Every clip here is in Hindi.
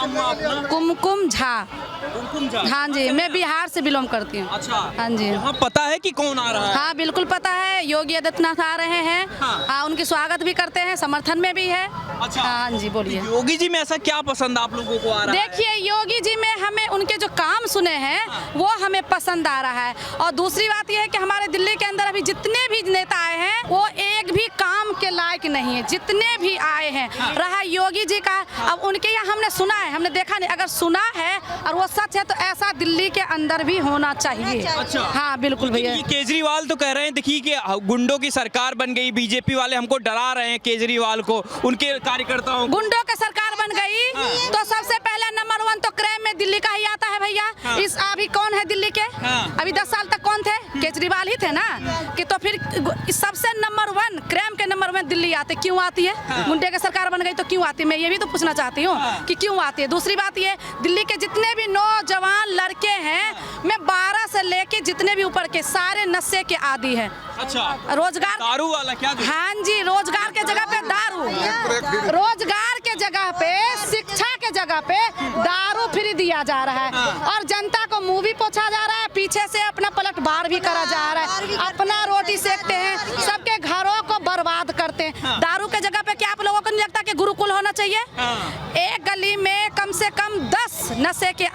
नाम हुआ अपना? कुमकुम झा। कुमकुम झा। हाँ जी, मैं बिहार से बिलोंग करती हूँ। अच्छा, हाँ जी। यहाँ पता है कि कौन आ रहा है? हाँ बिल्कुल पता है, योगी आदित्यनाथ आ रहे हैं। हाँ, उनकी स्वागत भी करते हैं, समर्थन में भी है। अच्छा। हाँ जी बोलिए। योगी जी में ऐसा क्या पसंद आप लोगों को आ रहा है? देखिए योगी जी में हमें उनके जो काम सुने हैं वो हमें पसंद आ रहा है। और दूसरी बात यह है कि हमारे दिल्ली के अंदर अभी जितने भी नेता आए हैं वो एक भी काम के लायक नहीं है, जितने भी आए हैं। रहा योगी जी का, अब उनके यहाँ हमने सुना है, हमने देखा नहीं। अगर सुना है और वो सच है तो ऐसा दिल्ली के अंदर भी होना चाहिए। अच्छा। हाँ बिल्कुल भैया। ये केजरीवाल तो कह रहे हैं देखिए कि गुंडों की सरकार बन गई, बीजेपी वाले हमको डरा रहे हैं केजरीवाल को, उनके कार्यकर्ताओं को। गुंडों की सरकार बन गई तो सबसे पहले नंबर 1 तो क्राइम में दिल्ली का ही आता है भैया। इस अभी कौन है दिल्ली के? अभी 10 साल तक कौन थे? केजरीवाल ही थे ना। कि तो फिर सबसे नंबर 1 क्राइम के नंबर 1 दिल्ली आते, क्यों आती है? गुंडे की सरकार बन गई तो क्यों आती है? मैं ये भी तो पूछना चाहती हूँ कि क्यों आती है। दूसरी बात ये, दिल्ली के जितने भी नौजवान लड़के हैं, मैं 12 से लेके जितने भी ऊपर के सारे नशे के आदी है। अच्छा, रोजगार दारू वाला क्या? हाँ जी, रोजगार के जगह पे दारू, रोजगार के जगह पे, शिक्षा के जगह पे दारू फ्री दिया जा रहा है। और जनता को मुंह भी पोछा जा रहा है, पीछे से अपना पलटवार भी करा जा रहा है। अपना रोटी सेकते हैं, सबके घरों को बर्बाद करते हैं। दारू के जगह पे क्या आप लोगों को नहीं लगता कि गुरुकुल होना चाहिए? एक गली में कम से कम 10 नशे के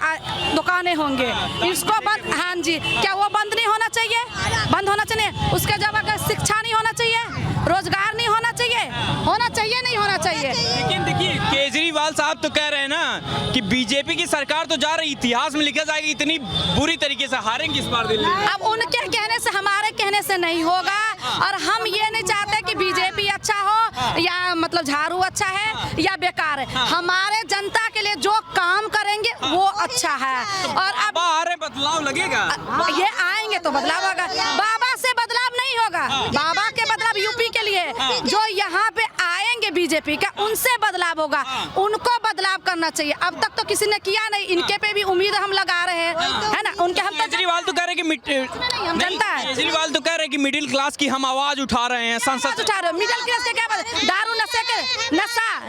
दुकानें होंगे, इसको बंद। हाँ जी, क्या वो बंद नहीं होना चाहिए? बंद होना चाहिए। उसके जगह शिक्षा नहीं होना चाहिए, रोजगार नहीं होना चाहिए? होना चाहिए, नहीं होना चाहिए? लेकिन देखिए केजरीवाल साहब तो कह रहे हैं ना कि बीजेपी की सरकार तो जा रही, इतिहास में लिखा जाएगी इतनी बुरी तरीके से हारेंगे इस बार दिल्ली। अब उनके कहने से, हमारे कहने से नहीं होगा। और हम ये नहीं चाहते कि बीजेपी अच्छा हो या मतलब झाड़ू अच्छा है या बेकार है। हमारे जनता के लिए जो काम करेंगे वो अच्छा है। और अब आ रहे बदलाव लगेगा, ये आएंगे तो बदलाव होगा। बाबा से बदलाव नहीं होगा, बाबा के बदलाव यूपी के लिए। जो यहाँ पे आएंगे बीजेपी का, उनसे बदलाव होगा, उनको बदलाव करना चाहिए। अब तक तो किसी ने किया नहीं, इनके पे भी उम्मीद हम लगा रहे हैं, है ना। उनके हम केजरीवाल तो कह रहे हैं कि हम जनता है। केजरीवाल तो कह रहे हैं कि मिडिल क्लास की हम आवाज उठा रहे हैं संसद। उठा रहे हो मिडिल क्लास के क्या बात? दारू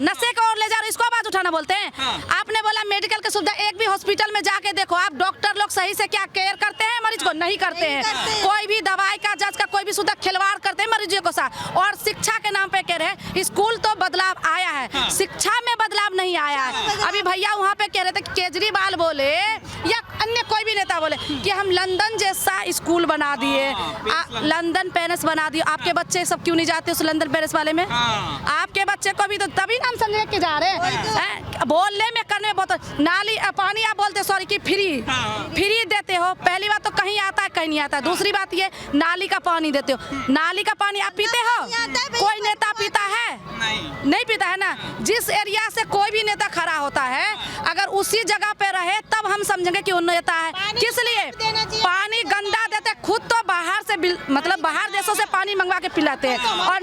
नशे को और ले जा रहे हो, इसको आवाज उठाना बोलते हैं? आपने बोला मेडिकल की सुविधा, एक भी हॉस्पिटल में जाके देखो आप, डॉक्टर लोग सही से क्या केयर करते हैं मरीज को? नहीं करते हैं। कोई भी दवाई का, जांच का कोई भी सुविधा खिलवाड़ करते हैं मरीजों के साथ। और शिक्षा के नाम पे कह रहे हैं स्कूल तो बदलाव आया है, शिक्षा में बदलाव नहीं आया है। अभी भैया वहाँ पे कह रहे थे कि केजरीवाल बोले या अन्य कोई भी नेता बोले कि हम लंदन जैसा स्कूल बना दिए, लंदन पेरिस बना दिए। आपके बच्चे सब क्यों नहीं जाते उस लंदन पेरिस वाले में? आपके बच्चे को भी तो तभी नाम समझ के जा रहे हैं। बोलने में, करने में बहुत। नाली पानी आप बोलते सॉरी कि फ्री देते हो, पहली बात तो कहीं आता है कहीं नहीं आता है। दूसरी बात ये, नाली का पानी देते हो, नाली का पानी आप पीते हो? कोई नेता पीता है? नहीं पीता है ना। जिस एरिया से कोई भी नेता खड़ा होता है, अगर उसी जगह पे रहे तब हम समझेंगे कि वो नेता है। किस लिए? पानी गंदा देते, खुद तो बाहर से मतलब बाहर देशों से पानी मंगवा के पिलाते हैं। और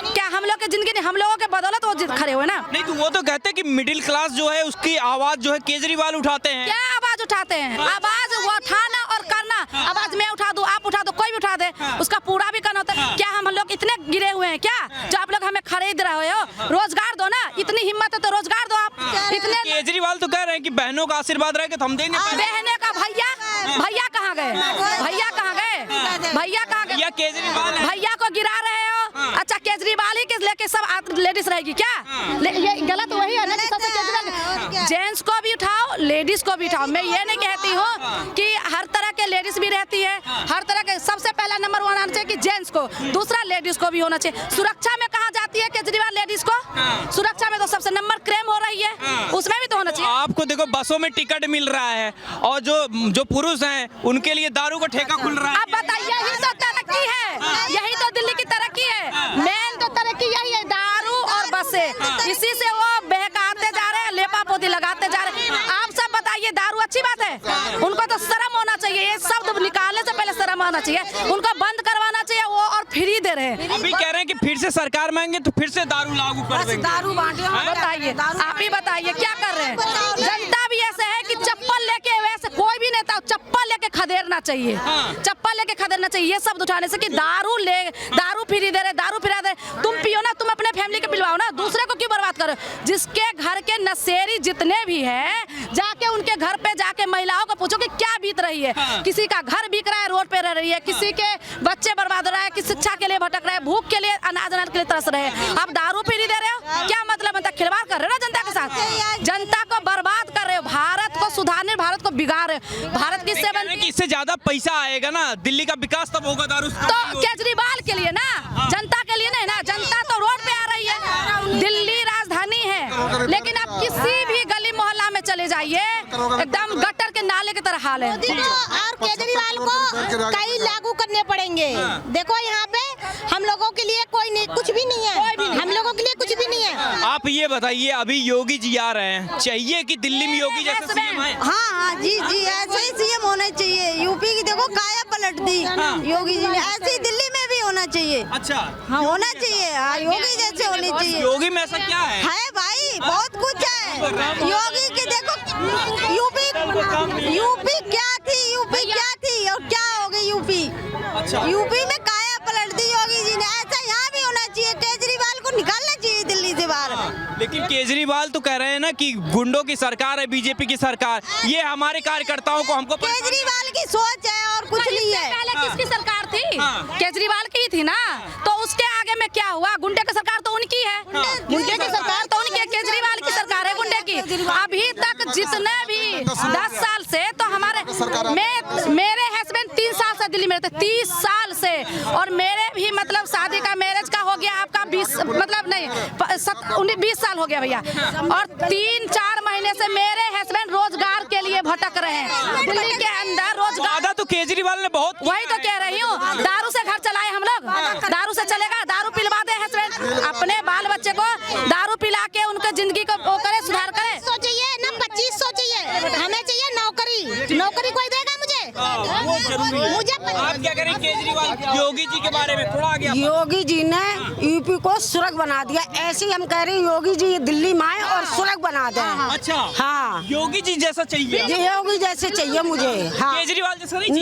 क्या हम लोग की जिंदगी नहीं, हम लोगों के बदौलत वो खड़े हुए ना। नहीं तो वो तो कहते हैं कि मिडिल क्लास जो है उसकी आवाज जो है केजरीवाल उठाते हैं। क्या आवाज उठाते हैं? आवाज उठाना और करना। आवाज मैं उठा दूं, आप उठा दो, कोई भी उठा दे, उसका पूरा भी करना होता है। क्या हम लोग इतने गिरे हुए हैं क्या जो आप लोग हमें खरीद रहे हो? रोजगार दो ना, इतनी हिम्मत है तो रोजगार दो आप। इतने केजरीवाल तो कह रहे हैं कि बहनों का आशीर्वाद रहे तो हम देंगे। बहने का भैया कहाँ गए? भैया कहाँ गए? भैया कहाँ गए? केजरीवाल भैया को गिरा रहे हो। अच्छा केजरीवाल ही के लेके सब लेडीज रहेगी क्या? ये गलत वही है ना कि सबसे केजरीवाल। जेंट्स को भी उठाओ, लेडीज को भी उठाओ। मैं ये नहीं कहती हूँ कि हर तरह के लेडीज भी रहती है, हर तरह के। सबसे पहला नंबर 1 आना चाहिए कि जेंट्स को, दूसरा लेडीज को भी होना चाहिए। सुरक्षा में कहाँ जाती है केजरीवाल लेडीज को? सुरक्षा में तो सबसे नंबर क्राइम हो रही है, उसमें भी तो होना चाहिए। आपको देखो बसों में टिकट मिल रहा है और जो पुरुष हैं उनके लिए दारू का ठेका खुल रहा है। अब बताइए, यही तो तरक्की है, यही तो दिल्ली की तरक्की है। मेन तो तरक्की यही है, दारू और बसें। इसी से वो बहकाते जा रहे हैं, लेपा पोती लगाते जा रहे हैं। आप सब बताइए, दारू अच्छी बात है? उनको तो शर्म होना चाहिए, ये शब्द निकालने से पहले शर्म आना चाहिए। उनको बंद करवाना चाहिए वो, और फ्री दे रहे हैं। अभी कह रहे हैं कि फिर से सरकार मांगे तो फिर से दारू लागू कर देंगे। दारू बांटे, बताइए आप ही बताइए क्या कर रहे हैं? जनता भी ऐसे है कि चप्पल लेके, वैसे कोई भी नेता चप्पल लेके खदेड़ खदेड़ना चाहिए, चप्पल लेके खदेड़ना चाहिए। ये शब्द उठाने से कि दारू फ्री दे रहे, दारू पिला दे, तुम पियो ना, तुम अपने फैमिली के पिलवाओ ना, दूसरे को क्यों बर्बाद करो। जिसके घर के नशेरी जितने भी हैं, जाके उनके घर पे जाके महिलाओं को पूछो कि क्या बीत रही है। किसी का घर बिक रहा है, रोड पे रह रही है, किसी के बच्चे बर्बाद हो रहा है, किसी शिक्षा के लिए भटक रहे हैं, भूख के लिए, अनाज के लिए तरस रहे हैं। आप दारू फ्री दे रहे हो, क्या मतलब बनता? खिलवाड़ कर रहे हो ना जनता के साथ, जनता को बर्बाद कर रहे हो, भारत को सुधारने, भारत को बिगाड़ रहे हो। भारत किससे बन कि इससे ज्यादा पैसा आएगा ना, दिल्ली का विकास तब होगा दारू से। तो केजरीवाल के लिए ना, जनता के लिए नहीं ना, जनता तो रोड पे आ रही है। दिल्ली राजधानी है, लेकिन आप किसी भी गली मोहल्ला में चले जाइए, एकदम गटर के नाले की तरह हाल है। और केजरीवाल को कई लागू करने पड़ेंगे। देखो यहाँ पे हम लोगों के लिए कोई नहीं, कुछ भी नहीं है, हम लोगों के लिए कुछ भी नहीं है। आप ये बताइए, अभी योगी जी आ रहे हैं, चाहिए कि दिल्ली में योगी जैसे सीएम आए? हाँ जी, ऐसे ही सीएम होना चाहिए। यूपी की देखो काया पलट दी योगी जी ने, ऐसे ही दिल्ली में भी होना चाहिए। अच्छा, हाँ होना चाहिए, हाँ योगी जैसे होनी चाहिए। योगी में ऐसा क्या है? भाई बहुत कुछ है योगी की। देखो यूपी क्या थी और क्या हो गई यूपी। अच्छा, यूपी में काया पलट दी योगी जी ने, ऐसा यहाँ भी होना चाहिए। केजरीवाल को निकालना चाहिए दिल्ली से बाहर। लेकिन केजरीवाल तो कह रहे हैं ना कि गुंडों की सरकार है, बीजेपी की सरकार, ये हमारे कार्यकर्ताओं को हमको केजरीवाल की सोच है और कुछ नहीं है। पहले किसकी सरकार थी? केजरीवाल की थी ना, तो उसके आगे में क्या हुआ? गुंडे की सरकार तो उनकी है, गुंडे की सरकार तो उनकी है, केजरीवाल की सरकार है गुंडे की। अभी तक जितने भी 10 साल से तो मेरे हस्बैंड 3 साल से दिल्ली में रहते, 30 साल से, और मेरे भी मतलब शादी का, मैरिज का हो गया आपका 20 मतलब नहीं 20 साल हो गया भैया, और 3-4 महीने से मेरे हस्बैंड रोजगार के लिए भटक रहे हैं दिल्ली के अंदर। रोजगार तो केजरीवाल ने बहुत, वही तो कह रही हूँ, दारू से घर चलाए हम लोग, दारू से चलेगा? दारू पिलवा दे हस्बैंड, अपने बाल बच्चे को दारू पिला के उनके जिंदगी को वो करे, सुधार करे। चाहिए ना 2500 चाहिए, हमें चाहिए नौकरी। नौकरी कोई देगा मुझे? वो जरूरी है। मुझे आप क्या करें केजरीवाल योगी जी के बारे में थोड़ा आगे? योगी जी ने यूपी को सुरग बना दिया, ऐसे ही हम कह रहे हैं योगी जी दिल्ली में आए और सुरग बना दें। अच्छा, हाँ, योगी जी जैसा चाहिए? योगी जैसे चाहिए मुझे। हाँ, केजरीवाल जैसा नहीं चाहिए?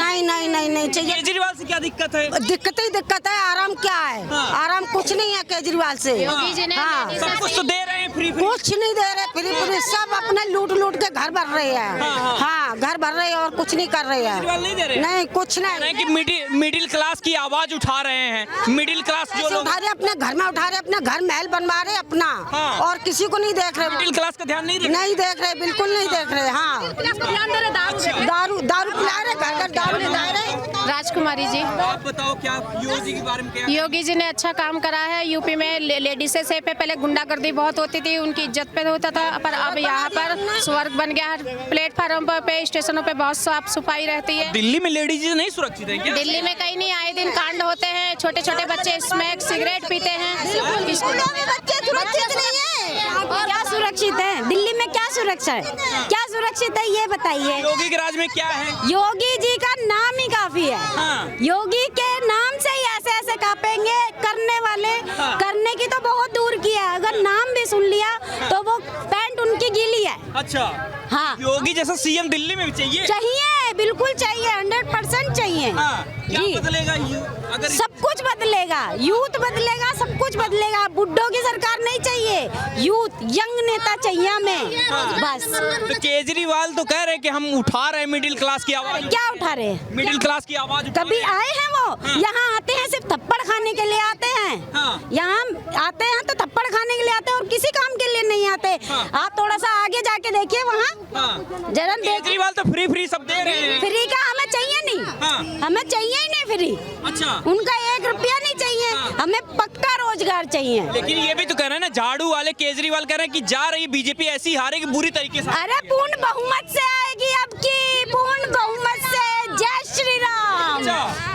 नहीं चाहिए। केजरीवाल से क्या दिक्कत है? दिक्कत है, आराम क्या है? आराम कुछ नहीं है केजरीवाल से। हाँ, सब कुछ तो दे रहे हैं फ्री। कुछ नहीं दे रहे, फ्री सब अपने लूट के घर भर रहे हैं। हाँ, घर भर रहे हैं और कुछ नहीं कर रहे हैं। नहीं दे रहे? नहीं, कुछ नहीं। कि मिडिल क्लास की आवाज उठा रहे हैं, मिडिल क्लास जो लोग उठा रहे, अपने घर में उठा रहे, अपने घर महल बनवा रहे अपना, और किसी को नहीं देख रहे। मिडिल क्लास का ध्यान नहीं देख रहे, बिल्कुल नहीं देख रहे। हाँ, दारू पिला रहे, घर दारू पिला रहे। राजकुमारी जी, आप बताओ क्या योगी जी के बारे में क्या? योगी जी ने अच्छा काम करा है। यूपी में लेडीज से पहले गुंडागर्दी बहुत होती थी, उनकी इज्जत पे होता था, पर अब यहाँ पर स्वर्ग बन गया। प्लेटफार्म पे, स्टेशनों पे बहुत साफ सफाई रहती है। दिल्ली में लेडीज नहीं सुरक्षित है क्या? दिल्ली में कहीं नहीं, आए दिन कांड होते हैं, छोटे छोटे बच्चे स्मैक सिगरेट पीते हैं। बच्चे सुरक्षित नहीं है। क्या सुरक्षित है? दिल्ली में क्या सुरक्षा है? क्या सुरक्षित है ये बताइए। योगी के राज में क्या है? योगी जी का नाम ही काफी है। योगी के नाम से ही ऐसे कांपेंगे करने वाले। करने की तो बहुत दूर की है, अगर नाम भी सुन लिया तो वो पैंट उनकी गीली है। अच्छा, हाँ, योगी जैसा सीएम दिल्ली में भी चाहिए? चाहिए, बिल्कुल चाहिए, 100% चाहिए। क्या बदलेगा? अगर सब कुछ बदलेगा, यूथ बदलेगा, सब कुछ बदलेगा। बुड्ढों की सरकार नहीं चाहिए, यूथ यंग नेता चाहिए हमें बस। तो केजरीवाल तो कह रहे हैं कि हम उठा रहे हैं मिडिल क्लास की आवाज। क्या उठा रहे? मिडिल क्लास की आवाज कभी आए हैं वो? यहाँ आते हैं सिर्फ थप्पड़ खाने के लिए आते हैं। यहाँ आते हैं तो थप्पड़ खाने के लिए आते हैं और किसी काम के लिए नहीं आते। आप थोड़ा सा आगे जाके देखिए वहाँ जरा। केजरीवाल तो फ्री सब दे रहे हैं। फ्री का हमें चाहिए नहीं, हमें चाहिए ही नहीं फ्री। अच्छा, उनका 1 रुपया नहीं चाहिए, हमें पक्का रोजगार चाहिए। लेकिन ये भी तो कह रहे हैं ना, झाड़ू वाले केजरीवाल कह रहे हैं कि जा रही बीजेपी ऐसी हारेगी बुरी तरीके से। अरे पूर्ण बहुमत से आएगी अब की, पूर्ण बहुमत से। जय श्री राम।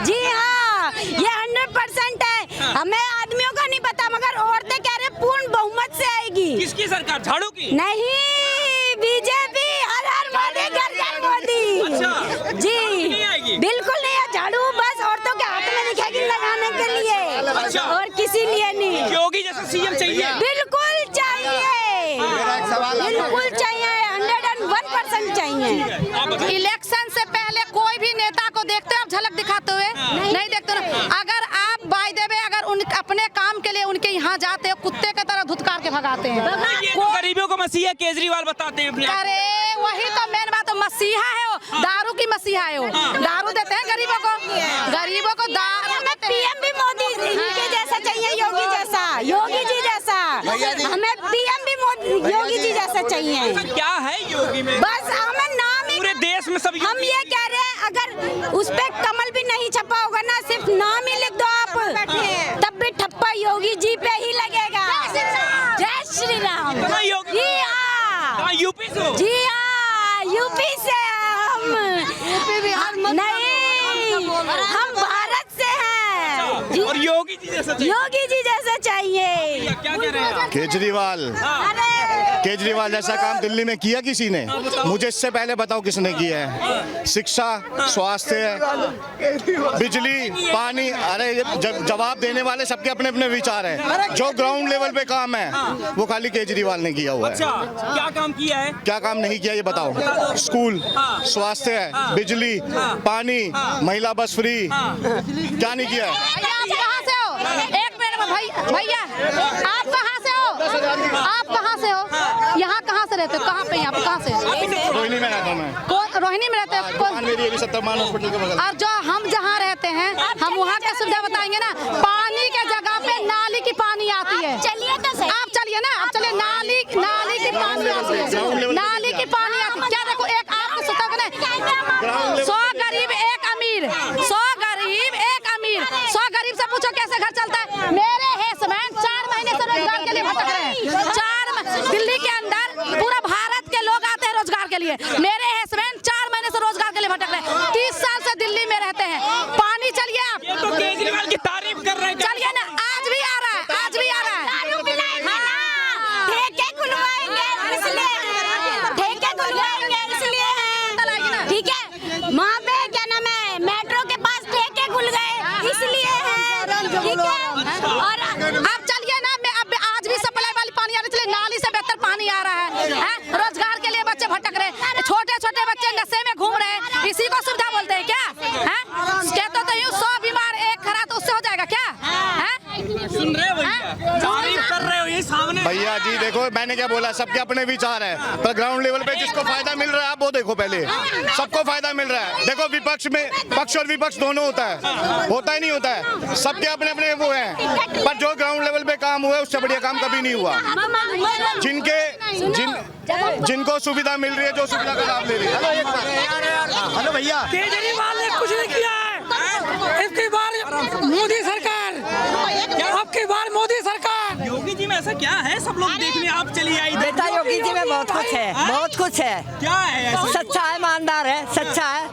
जी हाँ, ये 100% है। हमें आदमियों का नहीं पता, मगर औरतें कह रहे पूर्ण बहुमत से आएगी। किसकी सरकार? झाड़ू की? नहीं, बीजेपी। हर हर मोदी, घर घर मोदी। अच्छा, जी नहीं आएगी? बिल्कुल नहीं है। झाड़ू बस औरतों के हाथ में दिखेगी लगाने के लिए, और किसी लिए नहीं। योगी जैसा सीएम चाहिए? बिल्कुल चाहिए, बिल्कुल चाहिए, 101% चाहिए। इलेक्शन से पहले कोई भी नेता को देखते हो आप झलक दिखाते हुए? नहीं देखते ना। अगर आप बाय द वे अगर उन अपने काम के लिए उनके यहाँ जाते हो, कुत्ते की तरह धुतकार के भगाते हैं। ये तो गरीबों को मसीहा केजरीवाल बताते हैं अपने आप। अरे वही तो मेन बात, मसीहा है वो, दारू की मसीहा है वो। दारू देते हैं गरीबों को, गरीबों को दारू। हमें पीएम भी मोदी के जैसा चाहिए, योगी जैसा, योगी जी जैसा। हमें पीएम भी मोदी योगी जी जैसा चाहिए। क्या है योगी में? बस हमें नाम ही, पूरे देश में सब हम ये कह रहे हैं, अगर उस पे कमल भी नहीं छपा होगा ना, सिर्फ नाम ही लिख दो आप, तब भी ठप्पा योगी जी पे ही लगेगा। जय श्री राम। कहाँ योगी? जी हाँ, कहाँ यूपी से हो? जी हाँ, यूपी से हम नहीं, हम भारत से हैं। जी, और योगी जी जैसा चाहिए। योगी जी जैसा चाहिए। क्या कह रहे हैं आप? केजरीवाल जैसा काम दिल्ली में किया किसी ने? मुझे इससे पहले बताओ किसने किया है? शिक्षा, स्वास्थ्य, बिजली, पानी। अरे ये जवाब देने वाले सबके अपने अपने विचार हैं। जो ग्राउंड लेवल पे काम है वो खाली केजरीवाल ने किया हुआ है। अच्छा, क्या काम किया है? क्या काम नहीं किया ये बताओ? स्कूल, स्वास्थ्य, बिजली, पानी, महिला बस फ्री, क्या नहीं किया है? भैया आप कहाँ से हो? एक मिनट में भैया आप कहाँ से हो? आप कहाँ से हो? यहाँ कहाँ से रहते हो? कहाँ पे यहाँ पे कहाँ से? रोहिणी में रहता हूँ मैं। रोहिणी में रहते हो? मेरी अभी 70 मान हॉस्पिटल के बगल। और जो हम जहाँ रहते हैं हम वहाँ की सुविधा बताएंगे ना। पानी के जगह पे नाली की पानी आती है। चलिए तो सही। आप चलिए ना, आप चलिए। नाली की पानी आती है, नाली की पानी आती है। क्या देखो, एक आपको सुता बने 100 गरीब एक अमीर, 100 गरीब एक अमीर। 100 गरीब से पूछो कैसे घर चलता है। मेरे हस्बैंड 4 महीने से रोजगार के लिए भटक रहे हैं। दिल्ली के अंदर पूरा भारत के लोग आते हैं रोजगार के लिए। मेरे हस्बैंड 4 महीने से रोजगार के लिए भटक रहे हैं। 30 साल से दिल्ली में रहते हैं। पानी चलिए आप, ये तो केजरीवाल की तारीफ कर रहे हैं। चलिए ना, आज भी आ रहा है, आज भी आ रहा है। ठेके खुलवाएंगे इसलिए हैं। ठीक है, वहाँ पे क्या नाम है, मेट्रो के पास ठेके खुल गए इसलिए हैं। ठीक है, और आप चलिए ना, मैं अब आज भी सप्लाई वाली पानी आ रही है, नाली से बेहतर पानी आ रहा है। रोजगार के लिए बच्चे भटक रहे हैं, छोटे छोटे बच्चे नशे में घूम रहे हैं। इसी को सुविधा बोलते हैं क्या? कहते तो यूँ 100 बीमार एक खरा तो उससे हो जाएगा क्या? सुन रहे हो भैया, तारीफ कर रहे हो ये सामने। भैया जी देखो, मैंने क्या बोला, सबके अपने विचार है। पर ग्राउंड लेवल पे जिसको फायदा मिल रहा है आप वो देखो। पहले सबको फायदा मिल रहा है। देखो विपक्ष में पक्ष और विपक्ष दोनों होता ही नहीं होता है। सबके अपने अपने वो हैं। पर जो ग्राउंड लेवल पे काम हुआ है उससे बढ़िया काम कभी नहीं हुआ। जिनको सुविधा मिल रही है, जो सुविधा का लाभ ले रही है। हेलो भैया, केजरीवाल ने कुछ नहीं किया है। इसकी बार मोदी सरकार, आपकी बार मोदी सरकार। योगी जी में ऐसा क्या है? सब लोग देखने आप चलिए आई। बेटा योगी जी में बहुत कुछ है, बहुत कुछ है। क्या है ऐसा? सच्चा है, ईमानदार है, सच्चा है,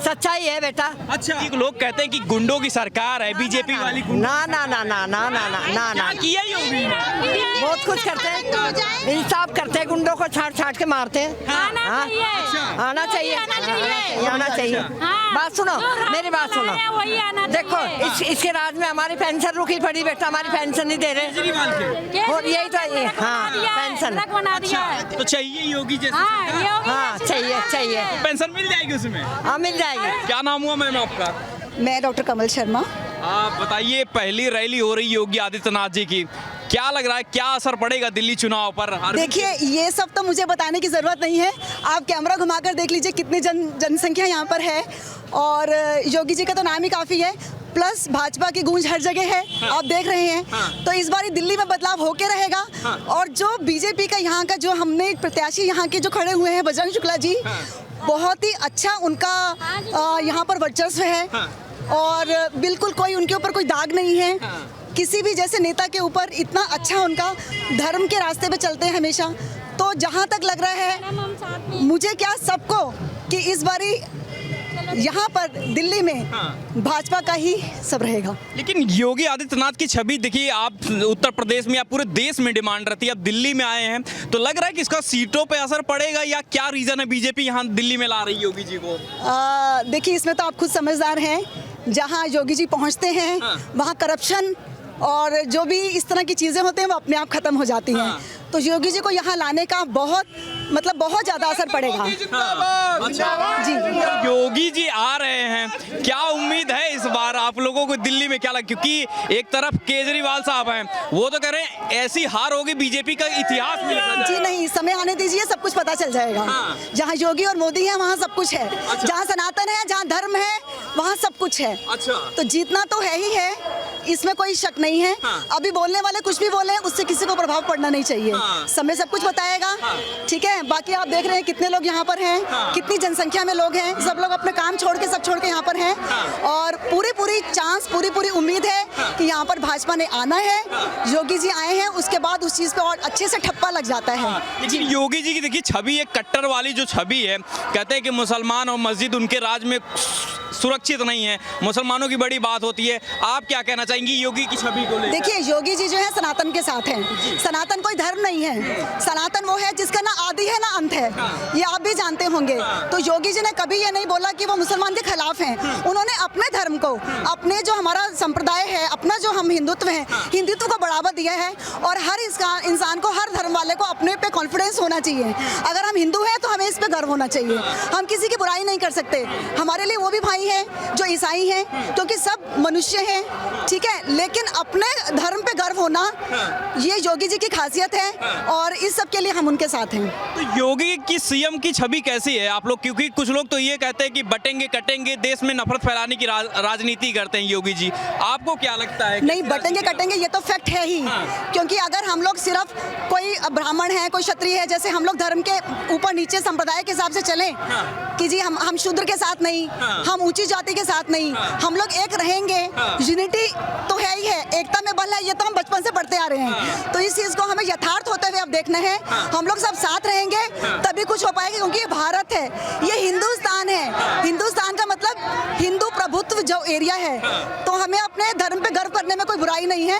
सच्चाई है बेटा। अच्छा, लोग कहते हैं कि गुंडों की सरकार है बीजेपी वाली। ना ना ना ना ना ना ना ना, किया योगी ने? बहुत कुछ करते हैं, इंसाफ करते हैं, गुंडों को छाट छाट के मारते हैं। आना चाहिए, आना चाहिए। बात सुनो, मेरी बात सुनो। देखो इसके राज में हमारी पेंशन रुकी पड़ी बेटा, हमारी पेंशन नहीं दे रहे। केजरीवाल के? और यही तो ये, हाँ पेंशन। तो चाहिए योगी जैसे। हाँ चाहिए, चाहिए। पेंशन मिल जाएगी उसमें? हाँ मिल जाएगी। क्या नाम हुआ मैम आपका? मैं डॉक्टर कमल शर्मा। आप बताइए, पहली रैली हो रही योगी आदित्यनाथ जी की, क्या लग रहा है, क्या असर पड़ेगा दिल्ली चुनाव पर? देखिए ये सब तो मुझे बताने की ज़रूरत नहीं है। आप कैमरा घुमाकर देख लीजिए कितनी जनसंख्या यहाँ पर है। और योगी जी का तो नाम ही काफ़ी है, प्लस भाजपा की गूंज हर जगह है। आप देख रहे हैं। तो इस बार दिल्ली में बदलाव होके रहेगा। और जो बीजेपी का यहाँ का जो हमने प्रत्याशी यहाँ के जो खड़े हुए हैं, बजरंग शुक्ला जी, बहुत ही अच्छा उनका यहाँ पर वर्चस्व है। और बिल्कुल कोई उनके ऊपर कोई दाग नहीं है। किसी भी जैसे नेता के ऊपर इतना अच्छा उनका धर्म के रास्ते पे चलते हैं हमेशा। तो जहाँ तक लग रहा है मुझे क्या सबको कि इस बारी यहाँ पर दिल्ली में भाजपा का ही सब रहेगा। लेकिन योगी आदित्यनाथ की छवि देखिए, आप उत्तर प्रदेश में या पूरे देश में डिमांड रहती है, आप दिल्ली में आए हैं, तो लग रहा है कि इसका सीटों पे असर पड़ेगा या क्या रीजन है बीजेपी यहाँ दिल्ली में ला रही योगी जी को? देखिए इसमें तो आप खुद समझदार हैं। जहाँ योगी जी पहुँचते हैं वहाँ करप्शन और जो भी इस तरह की चीज़ें होते हैं वो अपने आप ख़त्म हो जाती हैं। तो योगी जी को यहाँ लाने का बहुत मतलब बहुत ज़्यादा असर पड़ेगा। जी योगी जी आ रहे हैं, क्या उम्मीद है इस बार आप लोगों को दिल्ली में क्या लगा? क्योंकि एक तरफ केजरीवाल साहब हैं, वो तो कह रहे हैं ऐसी हार होगी बीजेपी का इतिहास में लिखा जी जाएगा। नहीं, समय आने दीजिए, सब कुछ पता चल जाएगा। जहाँ योगी और मोदी है वहाँ सब कुछ है। जहाँ सनातन है, जहाँ धर्म है, वहाँ सब कुछ है। अच्छा। तो जीतना तो है ही है, इसमें कोई शक नहीं है। अभी बोलने वाले कुछ भी बोले, उससे किसी को प्रभाव पड़ना नहीं चाहिए। समय सब कुछ बताएगा। ठीक है, बाकी आप देख रहे हैं कितने लोग यहाँ पर हैं, कितनी जनसंख्या में लोग हैं। सब लोग अपने काम छोड़ के, सब छोड़ के यहाँ पर हैं, और पूरी चांस, पूरी उम्मीद है कि यहाँ पर भाजपा ने आना है। योगी जी आए हैं, उसके बाद उस चीज पे और अच्छे से ठप्पा लग जाता है। लेकिन योगी जी की देखिए छवि, एक कट्टर वाली जो छवि है, कहते हैं कि मुसलमान और मस्जिद उनके राज में सुरक्षित नहीं है, मुसलमानों की बड़ी बात होती है। आप क्या कहना चाहेंगी योगी की छवि को लेकर? देखिए, योगी जी जो है सनातन के साथ हैं। सनातन कोई धर्म नहीं है, सनातन वो है जिसका ना आदि है ना अंत है, ये आप भी जानते होंगे। तो योगी जी ने कभी ये नहीं बोला कि वो मुसलमान के खिलाफ हैं। उन्होंने अपने धर्म को, अपने जो हमारा संप्रदाय है, अपना जो हम हिंदुत्व है, हिंदुत्व को बढ़ावा दिया है। और हर इंसान को, हर धर्म वाले को अपने पे कॉन्फिडेंस होना चाहिए। अगर हम हिंदू हैं तो हमें इस पे गर्व होना चाहिए। हम किसी की बुराई नहीं कर सकते। हमारे लिए वो भी भाई है जो ईसाई हैं, क्योंकि सब मनुष्य हैं। ठीक है, लेकिन अपने धर्म पे गर्व होना, ये योगी जी की खासियत है, और इस सब के लिए हम उनके साथ हैं। तो योगी की सीएम की छवि कैसी है आप लोग? क्योंकि कुछ लोग तो ये कहते हैं कि बटेंगे कटेंगे, देश में नफरत फैलाने की राजनीति करते हैं योगी जी। आपको क्या लगता है? नहीं, बटेंगे कटेंगे ये तो फैक्ट है ही। क्योंकि अगर हम लोग सिर्फ कोई ब्राह्मण है, कोई क्षत्रिय है, जैसे हम लोग धर्म के ऊपर नीचे संप्रदाय के हिसाब से चलें कि जी हम शूद्र के साथ नहीं, हम ऊंची जाति के साथ नहीं, हम लोग एक रहेंगे। यूनिटी तो है ही है, एकता में बल है, ये तो हम बचपन से पढ़ते आ रहे हैं। तो इस चीज को हमें यथार्थ होते हुए अब देखना है। हम लोग सब साथ रहेंगे तभी कुछ हो पाएगा, क्योंकि ये भारत है, ये हिंदुस्तान है। हिंदुस्तान का मतलब हिंदू प्रभुत्व जो एरिया है, तो हमें अपने धर्म पे गर्व करने में कोई बुराई नहीं है।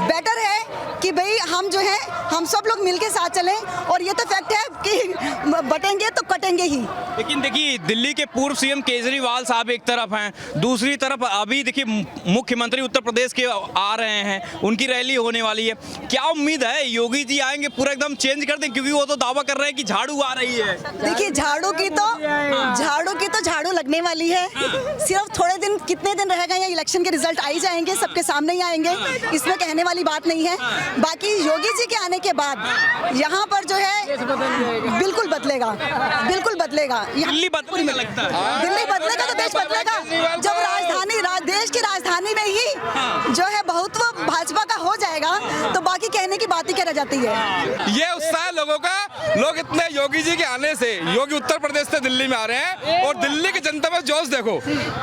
बेटर है कि भाई हम जो है, हम सब लोग मिलके साथ चलें, और ये तो फैक्ट है कि बटेंगे तो कटेंगे ही। लेकिन देखिए, दिल्ली के पूर्व सीएम केजरीवाल साहब एक तरफ हैं, दूसरी तरफ अभी देखिए मुख्यमंत्री उत्तर प्रदेश के आ रहे हैं, उनकी रैली होने वाली है। क्या उम्मीद है योगी जी आएंगे पूरा एकदम चेंज कर दें? क्योंकि वो तो दावा कर रहे हैं कि झाड़ू आ रही है। देखिए, झाड़ू की तो झाड़ू लगने वाली है। सिर्फ थोड़े दिन, कितने दिन रहेगा, या इलेक्शन के रिजल्ट आई जाएंगे, सबके सामने ही आएंगे, इसमें कहने वाली बात नहीं है। बाकी योगी जी के आने के बाद यहाँ पर जो है बिल्कुल बदलेगा, बिल्कुल बदलेगा। दिल्ली बदलने लगता है, दिल्ली बदलेगा तो देश बदलेगा। जब देश की राजधानी में ही जो है बहुत्व भाजपा का हो जाएगा, तो बाकी कहने की बात ही क्या रह जाती है। ये उत्साह लोगों का, लोग इतने योगी जी के आने से, योगी उत्तर प्रदेश से दिल्ली में आ रहे हैं, और दिल्ली की जनता में जोश देखो।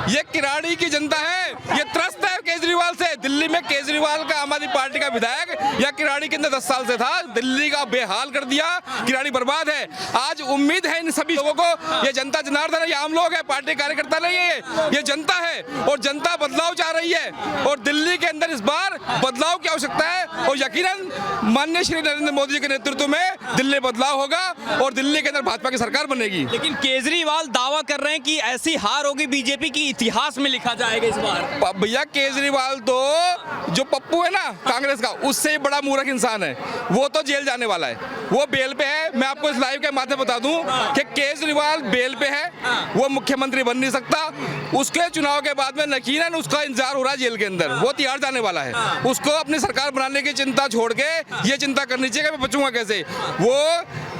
ये किराड़ी की जनता है, ये त्रस्त है केजरीवाल से। दिल्ली में केजरीवाल का आम आदमी पार्टी का विधायक या किराड़ी के अंदर 10 साल से था, दिल्ली का बेहाल कर दिया, किराड़ी बर्बाद है। आज उम्मीद है इन सभी लोगों को, ये जनता जनार्दन है, ये आम लोग है, पार्टी कार्यकर्ता नहीं है, ये जनता है, और जनता बदलाव चाह रही है। और दिल्ली के अंदर इस बार बदलाव की आवश्यकता है, और यकीनन माननीय श्री नरेंद्र मोदी जी के नेतृत्व में दिल्ली बदलाव होगा, और दिल्ली के अंदर भाजपा की सरकार बनेगी। लेकिन केजरीवाल दावा कर रहे हैं कि ऐसी हार होगी बीजेपी की इतिहास में लिखा जाएगा इस बार। भैया, केजरीवाल तो जो पप्पू है ना कांग्रेस का, उससे ही बड़ा मूर्ख इंसान है। वो तो जेल जाने वाला है, वो बेल पे है। मैं आपको इस लाइव के माध्यम बता दूं कि केजरीवाल बेल पे है, वो मुख्यमंत्री बन नहीं सकता। उसके चुनाव के बाद में यकीनन उसका इंतजार हो रहा है जेल के अंदर, वो तिहाड़ जाने वाला है। उसको अपनी सरकार बनाने की चिंता छोड़ के ये चिंता करनी चाहिए कि मैं बचूंगा कैसे। वो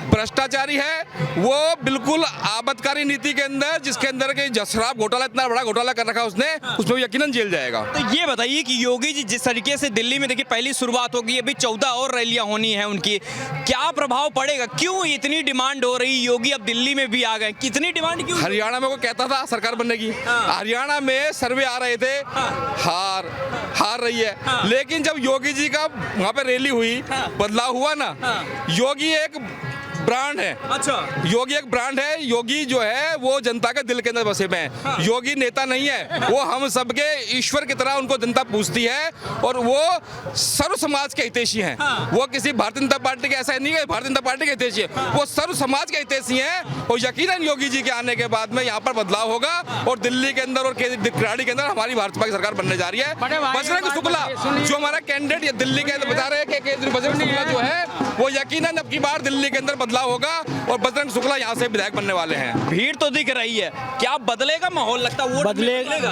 भ्रष्टाचारी है, वो बिल्कुल आबदकारी नीति के अंदर, जिसके अंदर के शराब घोटाला, इतना बड़ा घोटाला कर रखा उसने, उसमें यकीनन जेल जाएगा। तो ये बताइए कि योगी जी जिस तरीके से दिल्ली में देखिए पहली शुरुआत होगी, अभी 14 और रैलियां होनी है उनकी, क्या प्रभाव पड़ेगा? क्यों इतनी डिमांड हो रही? योगी अब दिल्ली में भी आ गए, कितनी डिमांड क्यों? हरियाणा में वो कहता था सरकार बनने की, हरियाणा में सर्वे आ रहे थे, हार रही है। लेकिन जब योगी जी का वहां पे रैली हुई, बदलाव हुआ ना, योगी एक ब्रांड है। अच्छा, योगी एक ब्रांड है। योगी जो है वो जनता के दिल के अंदर बसे में है। योगी नेता नहीं है, वो हम सबके ईश्वर की तरह उनको जनता पूछती है, और वो सर्व समाज के हितैषी हैं। वो किसी भारतीय जनता पार्टी के ऐसा नहीं है भारतीय जनता पार्टी के हितैषी है, वो सर्व समाज के हितैषी हैं। और यकीनन योगी जी के आने के बाद में यहाँ पर बदलाव होगा, और दिल्ली के अंदर और किराड़ी के अंदर हमारी भाजपा की सरकार बनने जा रही है। बजरंग शुक्ला जो हमारा कैंडिडेट दिल्ली के अंदर बता रहे हैं कि बजरंग शुक्ला जो है वो यकीनन अब की बार दिल्ली के अंदर बदलाव बदलाव होगा और बजरंग शुक्ला यहाँ से विधायक बनने वाले हैं। भीड़ तो दिख रही है, क्या बदलेगा माहौल? लगता है वोट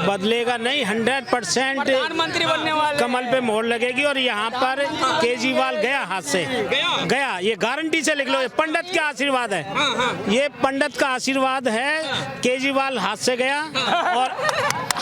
बदलेगा नहीं, 100% प्रधानमंत्री बनने वाले कमल पे मोहर लगेगी। और यहाँ पर केजरीवाल गया हाथ से, गया, ये गारंटी से लिख लो, ये पंडित का आशीर्वाद है, ये पंडित का आशीर्वाद है। केजरीवाल हाथ से गया और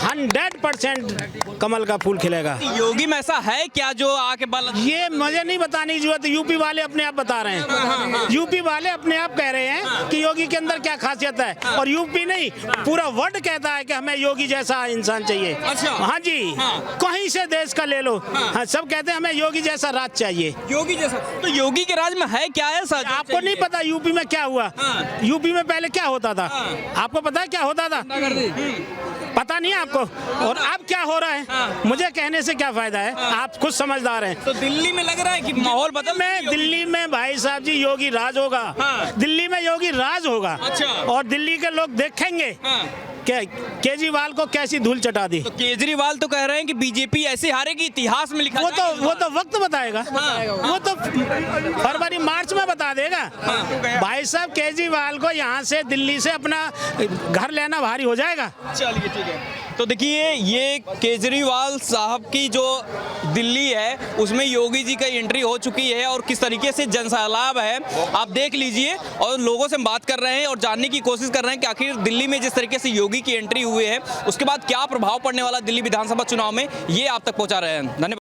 100% कमल का फूल खिलेगा। योगी में ऐसा है क्या जो आके ये मुझे नहीं बताने की जरूरत, यूपी वाले अपने आप बता रहे हैं। यूपी वाले अपने आप कह रहे हैं कि योगी के अंदर क्या खासियत है, और यूपी नहीं पूरा वर्ल्ड कहता है कि हमें योगी जैसा इंसान चाहिए। अच्छा। हाँ जी, कहीं से देश का ले लो, हाँ, सब कहते हैं हमें योगी जैसा राज चाहिए। योगी जैसा, तो योगी के राज में है क्या ऐसा? आपको नहीं पता यूपी में क्या हुआ? यूपी में पहले क्या होता था? आपको पता है क्या होता था? पता नहीं आपको? और अब क्या हो रहा है? मुझे कहने से क्या फायदा है, आप खुद समझदार हैं। तो दिल्ली में लग रहा है कि माहौल बदल में, दिल्ली में भाई साहब जी योगी राज होगा। दिल्ली में योगी राज होगा। अच्छा। और दिल्ली के लोग देखेंगे केजरीवाल को कैसी धूल चटा दी। तो केजरीवाल तो कह रहे हैं कि बीजेपी ऐसे हारेगी, इतिहास में लिखा वो तो वक्त बताएगा। वो तो फरवरी मार्च में बता देगा। भाई साहब केजरीवाल को यहाँ से दिल्ली से अपना घर लेना भारी हो जाएगा। चलिए ठीक है। तो देखिए ये केजरीवाल साहब की जो दिल्ली है उसमें योगी जी का एंट्री हो चुकी है और किस तरीके से जनसैलाब है आप देख लीजिए। और लोगों से बात कर रहे हैं और जानने की कोशिश कर रहे हैं कि आखिर दिल्ली में जिस तरीके से योगी की एंट्री हुई है उसके बाद क्या प्रभाव पड़ने वाला दिल्ली विधानसभा चुनाव में, ये आप तक पहुंचा रहे हैं। धन्यवाद।